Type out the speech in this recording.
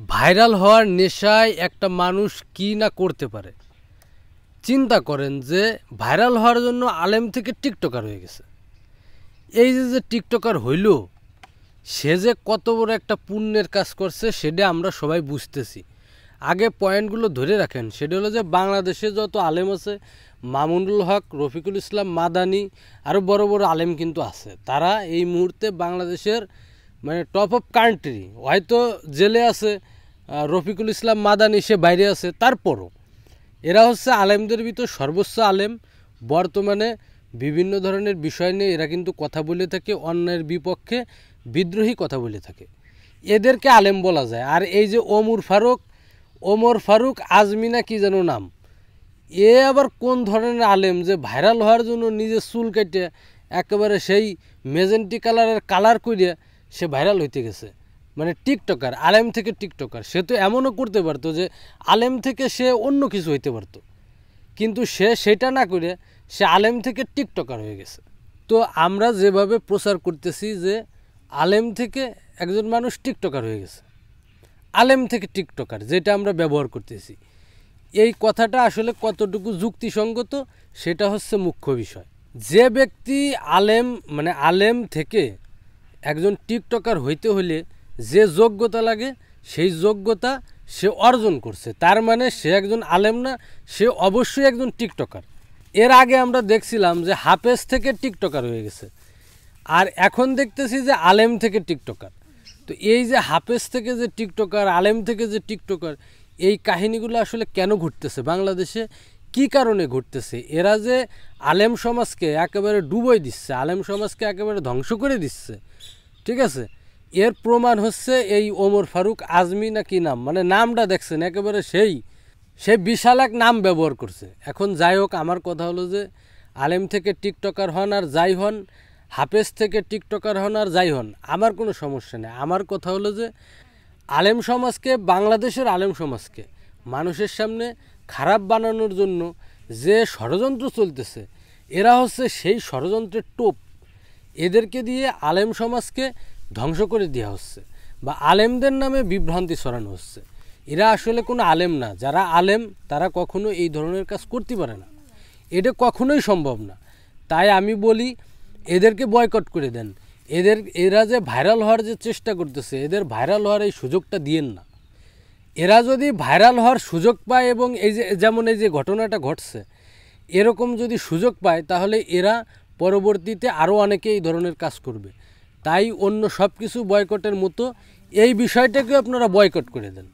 Viral হওয়ার নেশায় একটা মানুষ কি না করতে পারে। চিন্তা করেন যে ভাইরাল হওয়ার জন্য আলেম থেকে টিকটকার হয়ে গেছে। এই যে টিকটকার হইল, সে যে কত বড় একটা পুণ্যের কাজ করছে সেটা আমরা সবাই বুঝতেছি। আগে পয়েন্টগুলো ধরে রাখেন। সেটা হলো যে বাংলাদেশে যত আলেম আছে, মামুনুল হক, রফিকুল ইসলাম মাদানি, আরও বড় বড় আলেম কিন্তু আছে। তারা এই মুহূর্তে বাংলাদেশের মানে টপ অফ কান্ট্রি। হয়তো জেলে আছে রফিকুল ইসলাম মাদানি, সে বাইরে আছে, তারপরও এরা হচ্ছে আলেমদের ভিতর সর্বোচ্চ আলেম। বর্তমানে বিভিন্ন ধরনের বিষয় নিয়ে এরা কিন্তু কথা বলে থাকে, অন্যের বিপক্ষে বিদ্রোহী কথা বলে থাকে। এদেরকে আলেম বলা যায়। আর এই যে ওমর ফারুক আজমি না কি যেন নাম, এ আবার কোন ধরনের আলেম যে ভাইরাল হওয়ার জন্য নিজের চুল কেটে একেবারে সেই মেজেন্টি কালারের কালার করিয়া সে ভাইরাল হইতে গেছে। মানে টিকটকার, আলেম থেকে টিকটকার। সে তো এমনও করতে পারতো যে আলেম থেকে সে অন্য কিছু হইতে পারতো, কিন্তু সে সেটা না করে সে আলেম থেকে টিকটকার হয়ে গেছে। তো আমরা যেভাবে প্রচার করতেছি যে আলেম থেকে একজন মানুষ টিকটকার হয়ে গেছে, আলেম থেকে টিকটকার যেটা আমরা ব্যবহার করতেছি, এই কথাটা আসলে কতটুকু যুক্তিসঙ্গত সেটা হচ্ছে মুখ্য বিষয়। যে ব্যক্তি আলেম মানে আলেম থেকে একজন টিকটকার হইতে হলে যে যোগ্যতা লাগে সেই যোগ্যতা সে অর্জন করছে, তার মানে সে একজন আলেম না, সে অবশ্যই একজন টিকটকার। এর আগে আমরা দেখছিলাম যে হাফেজ থেকে টিকটকার হয়ে গেছে, আর এখন দেখতেছি যে আলেম থেকে টিকটকার। তো এই যে হাফেজ থেকে যে টিকটকার, আলেম থেকে যে টিকটকার, এই কাহিনীগুলো আসলে কেন ঘটতেছে বাংলাদেশে, কি কারণে ঘটতেছে? এরা যে আলেম সমাজকে একেবারে ডুবোই দিচ্ছে, আলেম সমাজকে একেবারে ধ্বংস করে দিচ্ছে, ঠিক আছে? এর প্রমাণ হচ্ছে এই ওমর ফারুক আজমি না কি নাম, মানে নামটা দেখছেন একেবারে সেই বিশাল এক নাম ব্যবহার করছে। এখন যাই হোক, আমার কথা হলো যে আলেম থেকে টিকটকার হন আর যাই হন, হাফেজ থেকে টিকটকার হন আর যাই হন, আমার কোনো সমস্যা নেই। আমার কথা হলো যে আলেম সমাজকে, বাংলাদেশের আলেম সমাজকে মানুষের সামনে খারাপ বানানোর জন্য যে ষড়যন্ত্র চলতেছে, এরা হচ্ছে সেই ষড়যন্ত্রের টোপ। এদেরকে দিয়ে আলেম সমাজকে ধ্বংস করে দেওয়া হচ্ছে, বা আলেমদের নামে বিভ্রান্তি ছড়ানো হচ্ছে। এরা আসলে কোনো আলেম না। যারা আলেম তারা কখনো এই ধরনের কাজ করতে পারে না, এটা কখনোই সম্ভব না। তাই আমি বলি এদেরকে বয়কট করে দেন। এরা যে ভাইরাল হওয়ার যে চেষ্টা করতেছে, এদের ভাইরাল হওয়ার এই সুযোগটা দিয়েন না। এরা যদি ভাইরাল হওয়ার সুযোগ পায় এবং এই যে যেমন এই যে ঘটনাটা ঘটছে, এরকম যদি সুযোগ পায়, তাহলে এরা পরবর্তীতে আরও অনেকে এই ধরনের কাজ করবে। তাই অন্য সব কিছু বয়কটের মতো এই বিষয়টাকে আপনারা বয়কট করে দেন।